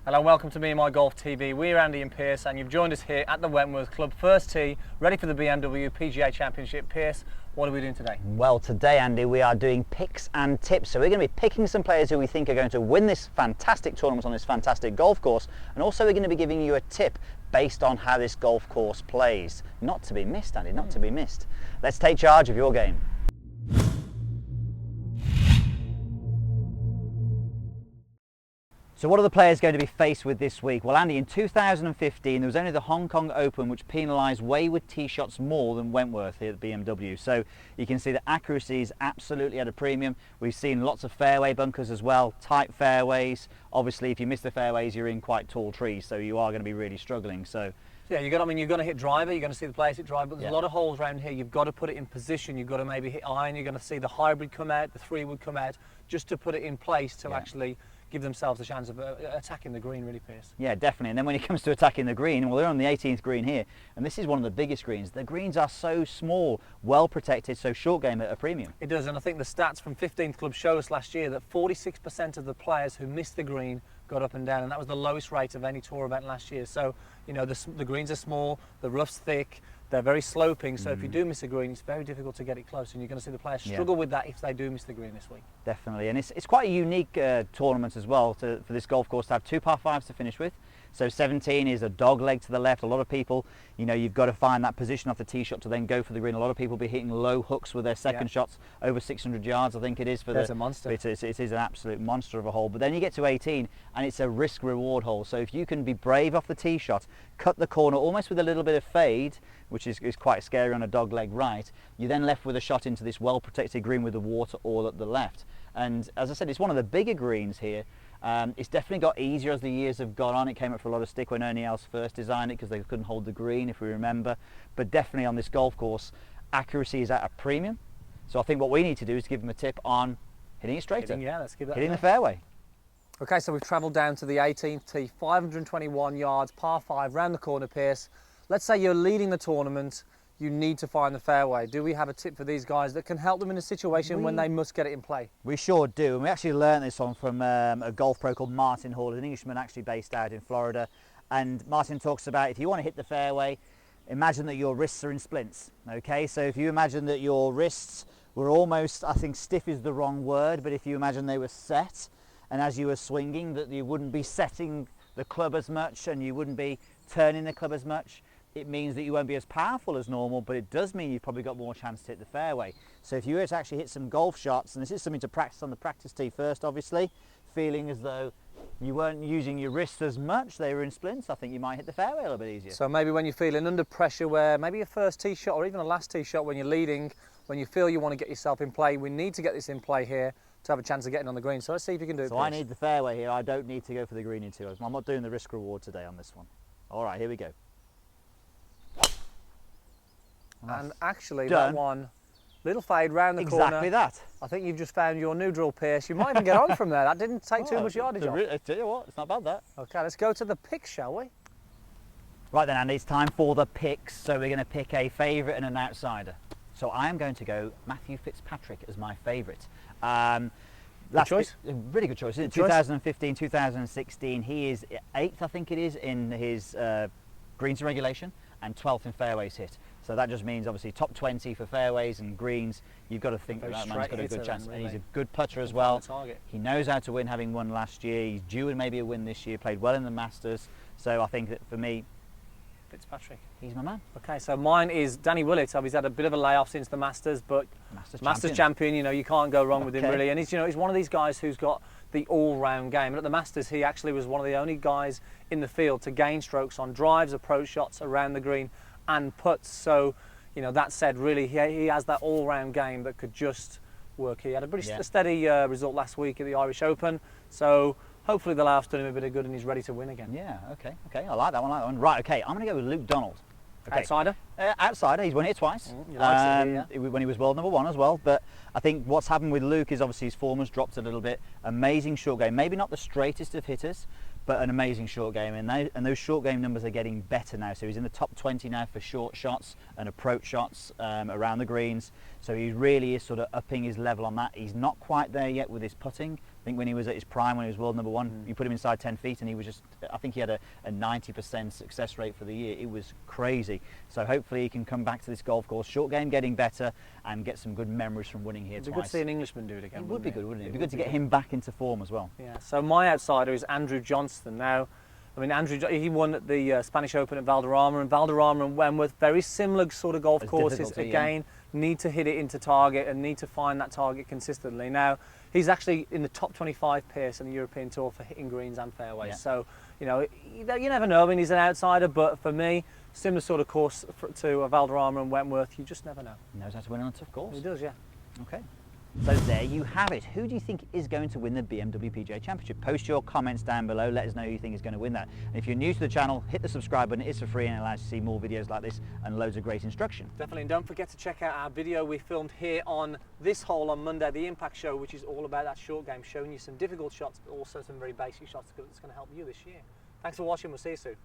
Hello and welcome to Meandmygolf TV. We're Andy and Piers and you've joined us here at the Wentworth Club, first tee, ready for the BMW PGA Championship. Piers, what are we doing today? Well, today, Andy, we are doing picks and tips. So we're going to be picking some players who we think are going to win this fantastic tournament on this fantastic golf course, and also we're going to be giving you a tip based on how this golf course plays. Not to be missed, Andy, not to be missed. Let's take charge of your game. So what are the players going to be faced with this week? Well, Andy, in 2015 there was only the Hong Kong Open which penalised wayward tee shots more than Wentworth here at BMW. So you can see that accuracy is absolutely at a premium. We've seen lots of fairway bunkers as well, tight fairways. Obviously if you miss the fairways you're in quite tall trees, so you are going to be really struggling. So yeah, you're going to hit driver, you're going to see the players hit driver, but there's a lot of holes around here. You've got to put it in position, you've got to maybe hit iron, you're going to see the hybrid come out, the 3-wood come out, just to put it in place to actually give themselves a chance of attacking the green, really, Piers. Yeah, definitely. And then when it comes to attacking the green, well, they're on the 18th green here, and this is one of the biggest greens. The greens are so small, well protected, so short game at a premium. It does, and I think the stats from 15th Club show us last year that 46% of the players who missed the green got up and down, and that was the lowest rate of any tour event last year. So, you know, the greens are small, the rough's thick, they're very sloping, so if you do miss a green, it's very difficult to get it close, and you're going to see the players struggle with that if they do miss the green this week. Definitely, and it's quite a unique tournament as well for this golf course to have two par 5s to finish with. So 17 is a dog leg to the left. A lot of people, you know, you've got to find that position off the tee shot to then go for the green. A lot of people be hitting low hooks with their second shots, over 600 yards I think it is. That's a monster. It is an absolute monster of a hole. But then you get to 18 and it's a risk reward hole. So if you can be brave off the tee shot, cut the corner almost with a little bit of fade, which is quite scary on a dog leg right, you're then left with a shot into this well protected green with the water all at the left. And as I said, it's one of the bigger greens here. It's definitely got easier as the years have gone on. It came up for a lot of stick when Ernie Els first designed it because they couldn't hold the green, if we remember. But definitely on this golf course, accuracy is at a premium. So I think what we need to do is give them a tip on hitting it straighter. Let's give that hitting the fairway. Okay, so we've travelled down to the 18th tee, 521 yards, par 5, round the corner, Piers. Let's say you're leading the tournament. You need to find the fairway. Do we have a tip for these guys that can help them in a situation when they must get it in play? We sure do, and we actually learned this one from a golf pro called Martin Hall, an Englishman actually based out in Florida. And Martin talks about if you want to hit the fairway, imagine that your wrists are in splints. Okay, so if you imagine that your wrists were almost, I think stiff is the wrong word, but if you imagine they were set, and as you were swinging that you wouldn't be setting the club as much and you wouldn't be turning the club as much, it means that you won't be as powerful as normal, but it does mean you've probably got more chance to hit the fairway. So if you were to actually hit some golf shots, and this is something to practice on the practice tee first obviously, feeling as though you weren't using your wrists as much, they were in splints, I think you might hit the fairway a little bit easier. So maybe when you're feeling under pressure, where maybe a first tee shot or even a last tee shot when you're leading, when you feel you want to get yourself in play, we need to get this in play here to have a chance of getting on the green. So let's see if you can do it. So I need the fairway here, I don't need to go for the green in 2 hours. I'm not doing the risk reward today on this one. All right, here we go. And actually that one, little fade round the corner. Exactly that. I think you've just found your new drill, Piers. You might even get on from there. That didn't take too much yardage off. I tell you what, it's not bad that. Okay, let's go to the picks, shall we? Right then, Andy, it's time for the picks. So we're going to pick a favourite and an outsider. So I am going to go Matthew Fitzpatrick as my favourite. Good choice. Really good choice. In 2015, 2016, he is 8th, I think it is, in his greens and regulation, and 12th in fairways hit. So that just means obviously top 20 for fairways and greens. You've got to think that man's got a good chance. And he's a good putter as well. He knows how to win, having won last year. He's due in maybe a win this year, played well in the Masters. So I think that for me, Fitzpatrick, he's my man. Okay, so mine is Danny Willett. He's had a bit of a layoff since the Masters, but Masters champion, you know, you can't go wrong with him really. And he's, you know, he's one of these guys who's got the all-round game. And at the Masters, he actually was one of the only guys in the field to gain strokes on drives, approach shots around the green, and putts. So, you know, that said, really, he has that all-round game that could just work. He had a pretty steady result last week at the Irish Open. So hopefully the layoff's done him a bit of good and he's ready to win again. Yeah, okay, I like that one, Right, okay, I'm going to go with Luke Donald. Okay. Outsider? Outsider, he's won here twice. When he was world #1 as well. But I think what's happened with Luke is obviously his form has dropped a little bit. Amazing short game, maybe not the straightest of hitters, but an amazing short game. And those short game numbers are getting better now. So he's in the top 20 now for short shots and approach shots around the greens. So he really is sort of upping his level on that. He's not quite there yet with his putting, think when he was at his prime, when he was world number one, you put him inside 10 feet and he was just, I think he had a 90% success rate for the year. It was crazy. So hopefully he can come back to this golf course, short game getting better, and get some good memories from winning here It'd be twice. good to see an Englishman do it again. It would be good, wouldn't it? It'd be good to be get him back into form as well. Yeah, so my outsider is Andrew Johnston. Now, I mean, he won at the Spanish Open at Valderrama, and Valderrama and Wentworth, very similar sort of golf It's courses. difficult, Again, need to hit it into target and need to find that target consistently. Now, he's actually in the top 25 Piers on the European Tour for hitting greens and fairways. Yeah. So, you know, you never know. I mean, he's an outsider, but for me, similar sort of course to Valderrama and Wentworth, you just never know. He knows how to win on a tough course. He does, yeah. Okay. So there you have it. Who do you think is going to win the BMW PGA Championship? Post your comments down below. Let us know who you think is going to win that. And if you're new to the channel, hit the subscribe button. It is for free and it allows you to see more videos like this and loads of great instruction. Definitely, and don't forget to check out our video we filmed here on this hole on Monday, the Impact Show, which is all about that short game, showing you some difficult shots, but also some very basic shots that's going to help you this year. Thanks for watching. We'll see you soon.